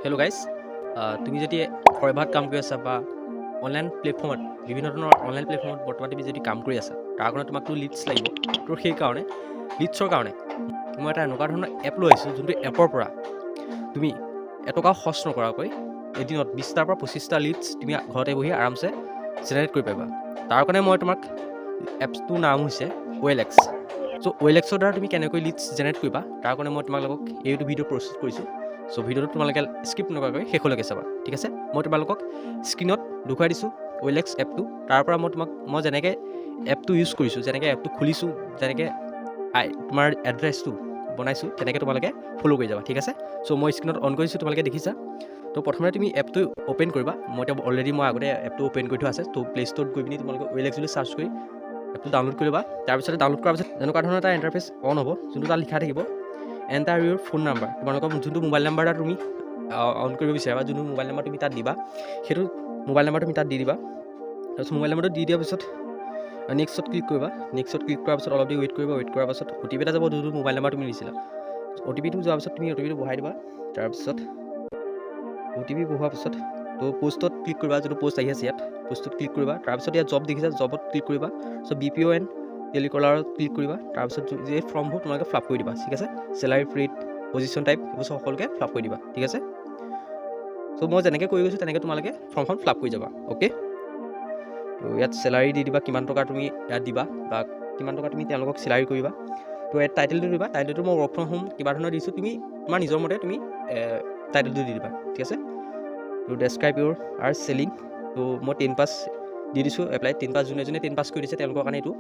Hello' guys, তুমি যদি ফৰেভাৰত কাম কৰি আছা বা অনলাইন প্লেটফৰ্মত বিভিন্ন ধৰণৰ অনলাইন প্লেটফৰ্মত বৰ্তমান তুমি যদি কাম কৰি আছা, তাৰ কাৰণে তোমাকতো লিডছ লাগিব। তো সেইকাৰণে লিডছৰ কাৰণে মই এটা এনেকুৱা ধৰণৰ এপ লৈ আহিছোঁ, যোনটো এপৰ পৰা তুমি এটকাও খৰচ নকৰাকৈ এদিনত 20টাৰ পৰা 25টা লিডছ তুমি ঘৰতে বহি আৰামছে জেনেৰেট কৰিব পাৰিবা। তাৰ কাৰণে মই তোমাক এপছটোৰ নাম হৈছে OLX। চ' OLXৰ দ্বাৰা তুমি কেনেকৈ লিডছ জেনেৰেট কৰিবা তাৰ কাৰণে মই তোমালোকক এইটো ভিডিঅ' প্ৰস্তুত কৰিছোঁ। চ' ভিডিঅ'টো তোমালোকে স্কিপ নকৰাকৈ শেষলৈকে চাবা, ঠিক আছে। মই তোমালোকক স্ক্ৰীণত দেখুৱাই দিছোঁ OLX এপটো। তাৰ পৰা মই যেনেকৈ এপটো ইউজ কৰিছোঁ, যেনেকৈ এপটো খুলিছোঁ, যেনেকৈ তোমাৰ এড্ৰেছটো বনাইছোঁ, তেনেকৈ তোমালোকে ফ'ল' কৰি যাবা, ঠিক আছে। চ' মই স্ক্ৰীণত অন কৰিছোঁ, তোমালোকে দেখিছা। তো প্ৰথমে তুমি এপটো অ'পেন কৰিবা। মই আগতে এপটো অ'পেন কৰি থোৱা আছে। তো প্লে ষ্ট'ৰত গৈ পিনি তোমালোকে OLX বুলি চাৰ্চ কৰি এপটো ডাউনলোড কৰিবা। তাৰপিছতে ডাউনলোড কৰাৰ পিছত এনেকুৱা ধৰণৰ এটা ইণ্টাৰফেচ অন হ'ব, যোনটো তাত লিখা থাকিব এণ্টাৰ ইউৰ ফোন নাম্বাৰ। তোমালোকৰ যোনটো মোবাইল নাম্বাৰ এটা তুমি অন কৰিব বিচাৰা, যোনটো মোবাইল নাম্বাৰ তুমি তাত দিবা, সেইটো মোবাইল নাম্বাৰ তুমি তাত দি দিবা। তাৰপিছত মোবাইল নাম্বাৰটো দি দিয়াৰ পিছত নেক্সটত ক্লিক কৰিবা। নেক্সটত ক্লিক কৰাৰ পিছত অলপ দেৰি ৱেইট কৰিবা। ৱেইট কৰাৰ পাছত OTP এটা যাব, যোনটো মোবাইল নাম্বাৰ তুমি দিছিলা। OTPটো যোৱাৰ পিছত তুমি OTPটো বহাই দিবা। তাৰপিছত OTP বহোৱাৰ পিছত তো পোষ্টত ক্লিক কৰিবা, যোনটো পোষ্ট আহি আছে ইয়াত পোষ্টত ক্লিক কৰিবা। তাৰপিছত ইয়াত জব দেখিছা, জবত ক্লিক কৰিবা। চ' BPO এণ্ড টেলিকলাৰত ক্লিক কৰিবা। তাৰপিছত এই ফৰ্মবোৰ তোমালোকে ফিল আপ কৰি দিবা, ঠিক আছে। চেলাৰী, ৰেট, পজিশ্যন টাইপ এইবোৰ সকলোকে ফিল আপ কৰি দিবা, ঠিক আছে। চ' মই যেনেকৈ কৰি গৈছোঁ তেনেকৈ তোমালোকে ফৰ্মখন ফিল আপ কৰি যাবা, অ'কে। তো ইয়াত চেলাৰী দি দিবা, কিমান টকা তুমি ইয়াত দিবা বা কিমান টকা তুমি তেওঁলোকক চেলাৰী কৰিবা। তো ইয়াত টাইটেলটো দিবা। টাইটেলটো মই ৱৰ্ক ফ্ৰম হোম কিবা ধৰণৰ দিছোঁ, তুমি তোমাৰ নিজৰ মতে তুমি টাইটেলটো দি দিবা, ঠিক আছে। তো ডেছক্ৰাইব ইউৰ আৰ চেলিং। তো মই 10 পাছ দি দিছোঁ এপ্লাই। 10 পাছ যোনে 10 পাছ কৰি দিছে তেওঁলোকৰ কাৰণে এইটো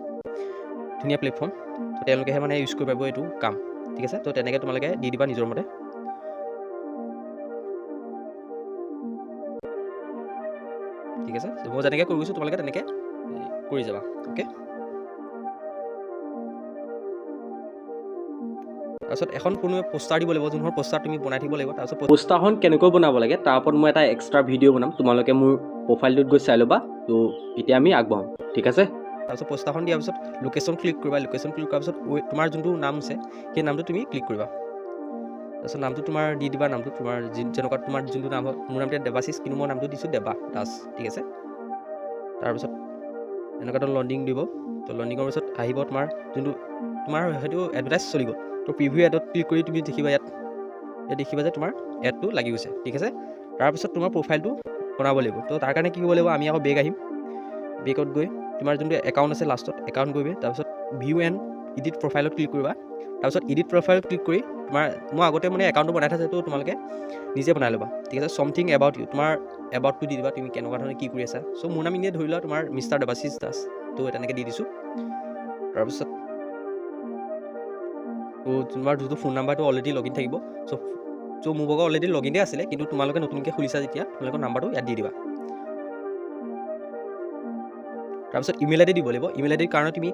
ধুনীয়া প্লেটফৰ্ম। তো তেওঁলোকেহে মানে ইউজ কৰিব পাৰিব এইটো কাম, ঠিক আছে। তো তেনেকৈ তোমালোকে দি দিবা নিজৰ মতে, ঠিক আছে। মই যেনেকৈ কৰি গৈছোঁ তোমালোকে তেনেকৈ কৰি যাবা, অ'কে। তাৰপিছত এখন কোনোৱে পোষ্টাৰ দিব লাগিব, যোনখন পোষ্টাৰ তুমি বনাই থাকিব লাগিব। তাৰপিছত পোষ্টাৰখন কেনেকৈ বনাব লাগে তাৰ ওপৰত মই এটা এক্সট্ৰা ভিডিঅ' বনাম, তোমালোকে মোৰ প্ৰফাইলটোত গৈ চাই ল'বা। তো এতিয়া আমি আগবাঢ়োঁ, ঠিক আছে। তাৰপিছত পোষ্টাৰখন দিয়াৰ পিছত লোকেশ্যন ক্লিক কৰিবা। লোকেশ্যন ক্লিক কৰাৰ পিছত তোমাৰ যোনটো নাম আছে সেই নামটো তুমি ক্লিক কৰিবা। তাৰপিছত নামটো তোমাৰ দি দিবা। নামটো তোমাৰ যেনেকুৱা তোমাৰ যোনটো নাম হয়, মোৰ নামটো দেৱাশিষ, কিন্তু মই নামটো দিছোঁ দেৱা দাস, ঠিক আছে। তাৰপিছত এনেকুৱা এটা লণ্ডিং দিব। তো লণ্ডিঙৰ পিছত আহিব তোমাৰ যোনটো তোমাৰ সেইটো এডভাৰটাইজ চলি গ'ল। তো প্ৰিভিউ এডত ক্লিক কৰি তুমি দেখিবা ইয়াত দেখিবা যে তোমাৰ এডটো লাগি গৈছে, ঠিক আছে। তাৰপিছত তোমাৰ প্ৰফাইলটো বনাব লাগিব। তো তাৰ কাৰণে কি কৰিব লাগিব, আমি আকৌ বেক আহিম। বেকত গৈ তোমাৰ যোনটো একাউণ্ট আছে লাষ্টত একাউণ্ট কৰিবা। তাৰপিছত ভিউ এণ্ড এডিট প্ৰফাইলত ক্লিক কৰিবা। তাৰপিছত এডিট প্ৰফাইলত ক্লিক কৰি মই আগতে মানে একাউণ্টটো বনাই থৈছে, তো তোমালোকে নিজে বনাই ল'বা, ঠিক আছে। চামথিং এবাউট ইউ, তোমাৰ এবাউটটো দি দিবা, তুমি কেনেকুৱা ধৰণে কি কৰি আছা। চ' মোৰ নাম এনেই ধৰি লোৱা তোমাৰ মিষ্টাৰ দেৱাশিষ দাস, তো তেনেকৈ দি দিছোঁ। তাৰপিছত তো তোমাৰ যোনটো ফোন নাম্বাৰটো অলৰেডি লগইন থাকিব। চ' মোৰ ভাগৰ অলৰেডি লগইনে আছিলে, কিন্তু তোমালোকে নতুনকৈ খুলিছা যেতিয়া তোমালোকৰ নাম্বাৰটো ইয়াত দি দিবা। তাৰপিছত ইমেইল আইডি দিব লাগিব। ইমেইল আইডিৰ কাৰণে তুমি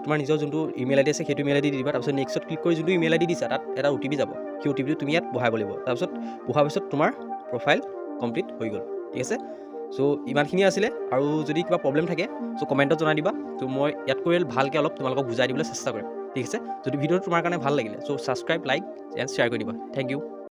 তোমাৰ নিজৰ যোনটো ইমেইল আইডি আছে সেইটো ইমেইল আইডি দি দিবা। তাৰপিছত নেক্সটত ক্লিক কৰি যোনটো ইমেইল আইডি দিছা তাত এটা OTP যাব, সেই OTPটো তুমি ইয়াত বহাব লাগিব। তাৰপিছত বহাৰ পিছত তোমাৰ প্ৰফাইল কমপ্লিট হৈ গ'ল, ঠিক আছে। চ' ইমানখিনি আছিলে। আৰু যদি কিবা প্ৰব্লেম থাকে চ' কমেণ্টত জনাই দিবা। ত' মই ইয়াতকৈ ভালকৈ অলপ তোমালোকক বুজাই দিবলৈ চেষ্টা কৰিম, ঠিক আছে। যদি ভিডিঅ'টো তোমাৰ কাৰণে ভাল লাগিলে so' subscribe, like and share কৰি দিবা। Thank U.